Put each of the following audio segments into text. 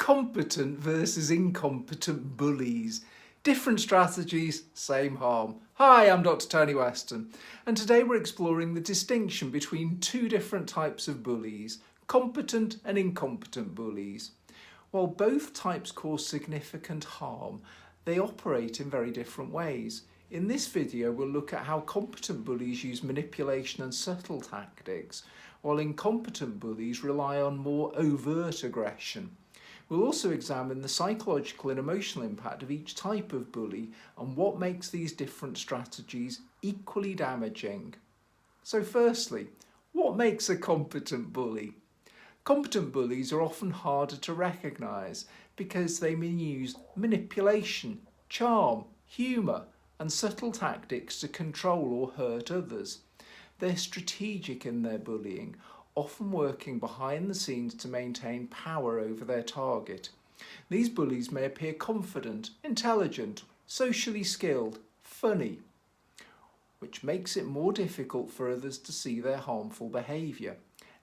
Competent versus incompetent bullies. Different strategies, same harm. Hi, I'm DrTonyWeston, and today we're exploring the distinction between two different types of bullies, competent and incompetent bullies. While both types cause significant harm, they operate in very different ways. In this video, we'll look at how competent bullies use manipulation and subtle tactics, while incompetent bullies rely on more overt aggression. We'll also examine the psychological and emotional impact of each type of bully and what makes these different strategies equally damaging. So firstly, what makes a competent bully? Competent bullies are often harder to recognise because they may use manipulation, charm, humour and subtle tactics to control or hurt others. They're strategic in their bullying, often working behind the scenes to maintain power over their target. These bullies may appear confident, intelligent, socially skilled, funny, which makes it more difficult for others to see their harmful behaviour.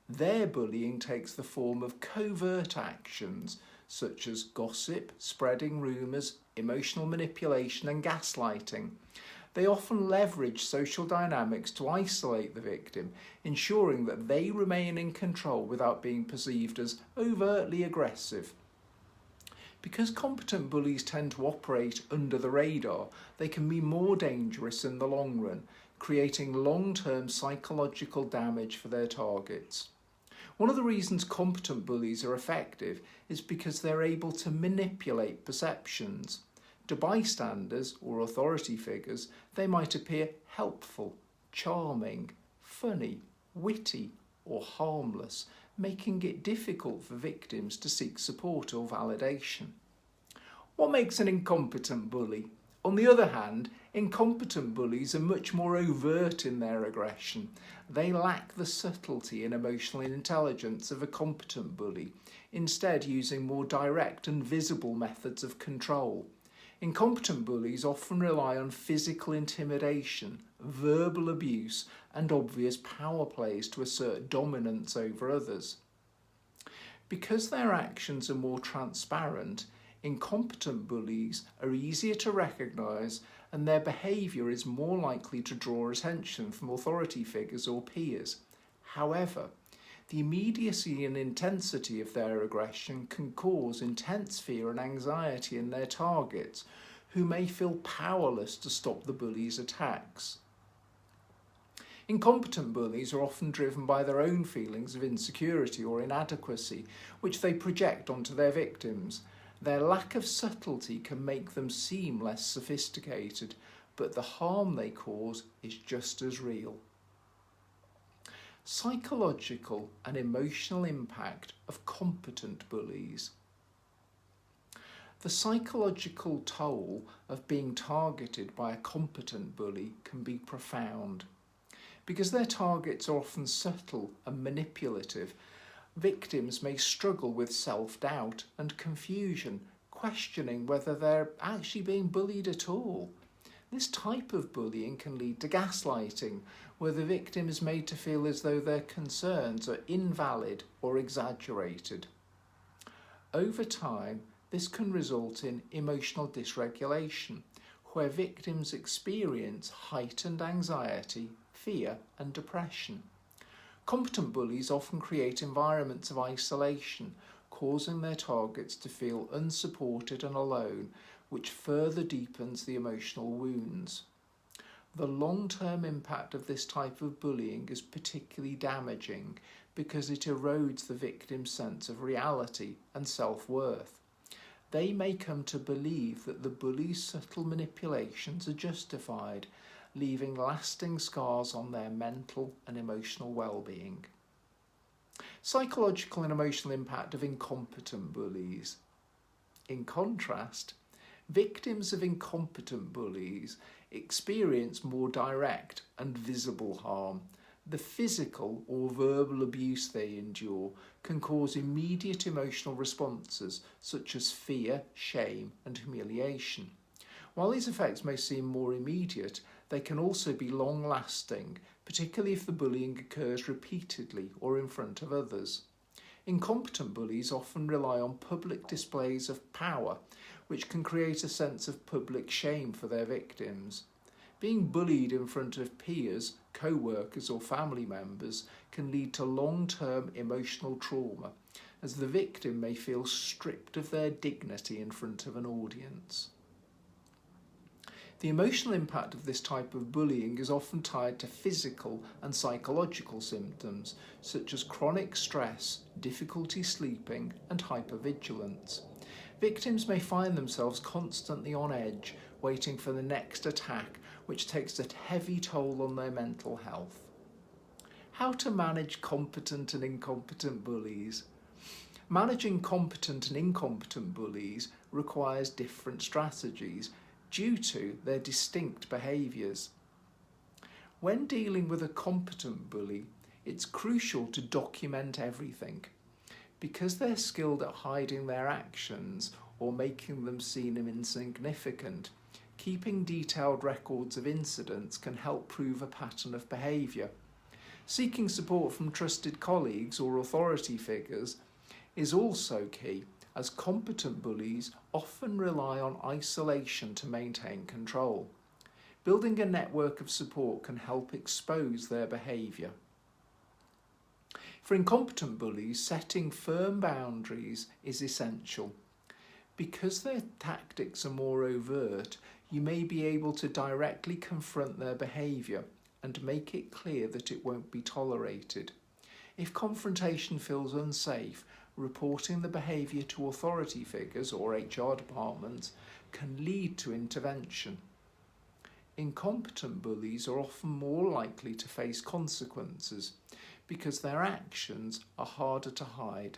Their bullying takes the form of covert actions such as gossip, spreading rumours, emotional manipulation and gaslighting. They often leverage social dynamics to isolate the victim, ensuring that they remain in control without being perceived as overtly aggressive. Because competent bullies tend to operate under the radar, they can be more dangerous in the long run, creating long-term psychological damage for their targets. One of the reasons competent bullies are effective is because they're able to manipulate perceptions. To bystanders or authority figures, they might appear helpful, charming, funny, witty, or harmless, making it difficult for victims to seek support or validation. What makes an incompetent bully? On the other hand, incompetent bullies are much more overt in their aggression. They lack the subtlety and emotional intelligence of a competent bully, instead using more direct and visible methods of control. Incompetent bullies often rely on physical intimidation, verbal abuse, and obvious power plays to assert dominance over others. Because their actions are more transparent, incompetent bullies are easier to recognise and their behaviour is more likely to draw attention from authority figures or peers. However, the immediacy and intensity of their aggression can cause intense fear and anxiety in their targets, who may feel powerless to stop the bully's attacks. Incompetent bullies are often driven by their own feelings of insecurity or inadequacy, which they project onto their victims. Their lack of subtlety can make them seem less sophisticated, but the harm they cause is just as real. Psychological and emotional impact of competent bullies. The psychological toll of being targeted by a competent bully can be profound. Because their targets are often subtle and manipulative, victims may struggle with self-doubt and confusion, questioning whether they're actually being bullied at all. This type of bullying can lead to gaslighting, where the victim is made to feel as though their concerns are invalid or exaggerated. Over time, this can result in emotional dysregulation, where victims experience heightened anxiety, fear, and depression. Competent bullies often create environments of isolation, causing their targets to feel unsupported and alone, which further deepens the emotional wounds. The long-term impact of this type of bullying is particularly damaging because it erodes the victim's sense of reality and self-worth. They may come to believe that the bully's subtle manipulations are justified, leaving lasting scars on their mental and emotional well-being. Psychological and emotional impact of incompetent bullies. In contrast, victims of incompetent bullies experience more direct and visible harm. The physical or verbal abuse they endure can cause immediate emotional responses such as fear, shame, and humiliation. While these effects may seem more immediate, they can also be long-lasting, particularly if the bullying occurs repeatedly or in front of others. Incompetent bullies often rely on public displays of power, which can create a sense of public shame for their victims. Being bullied in front of peers, co-workers or family members can lead to long-term emotional trauma, as the victim may feel stripped of their dignity in front of an audience. The emotional impact of this type of bullying is often tied to physical and psychological symptoms, such as chronic stress, difficulty sleeping, and hypervigilance. Victims may find themselves constantly on edge, waiting for the next attack, which takes a heavy toll on their mental health. How to manage competent and incompetent bullies? Managing competent and incompetent bullies requires different strategies due to their distinct behaviours. When dealing with a competent bully, it's crucial to document everything. Because they're skilled at hiding their actions or making them seem insignificant, keeping detailed records of incidents can help prove a pattern of behaviour. Seeking support from trusted colleagues or authority figures is also key, as competent bullies often rely on isolation to maintain control. Building a network of support can help expose their behaviour. For incompetent bullies, setting firm boundaries is essential. Because their tactics are more overt, you may be able to directly confront their behaviour and make it clear that it won't be tolerated. If confrontation feels unsafe, reporting the behaviour to authority figures or HR departments can lead to intervention. Incompetent bullies are often more likely to face consequences because their actions are harder to hide.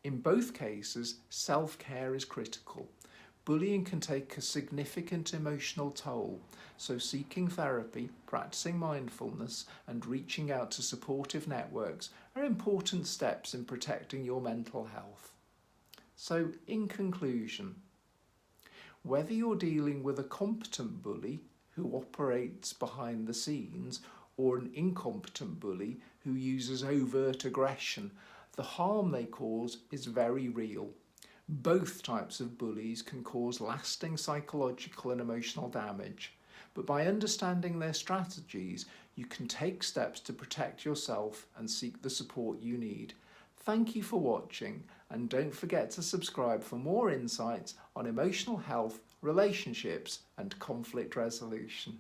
In both cases, self-care is critical. Bullying can take a significant emotional toll, so seeking therapy, practicing mindfulness, and reaching out to supportive networks are important steps in protecting your mental health. So, in conclusion, whether you're dealing with a competent bully who operates behind the scenes or an incompetent bully who uses overt aggression, the harm they cause is very real. Both types of bullies can cause lasting psychological and emotional damage, but by understanding their strategies, you can take steps to protect yourself and seek the support you need. Thank you for watching, and don't forget to subscribe for more insights on emotional health, relationships, and conflict resolution.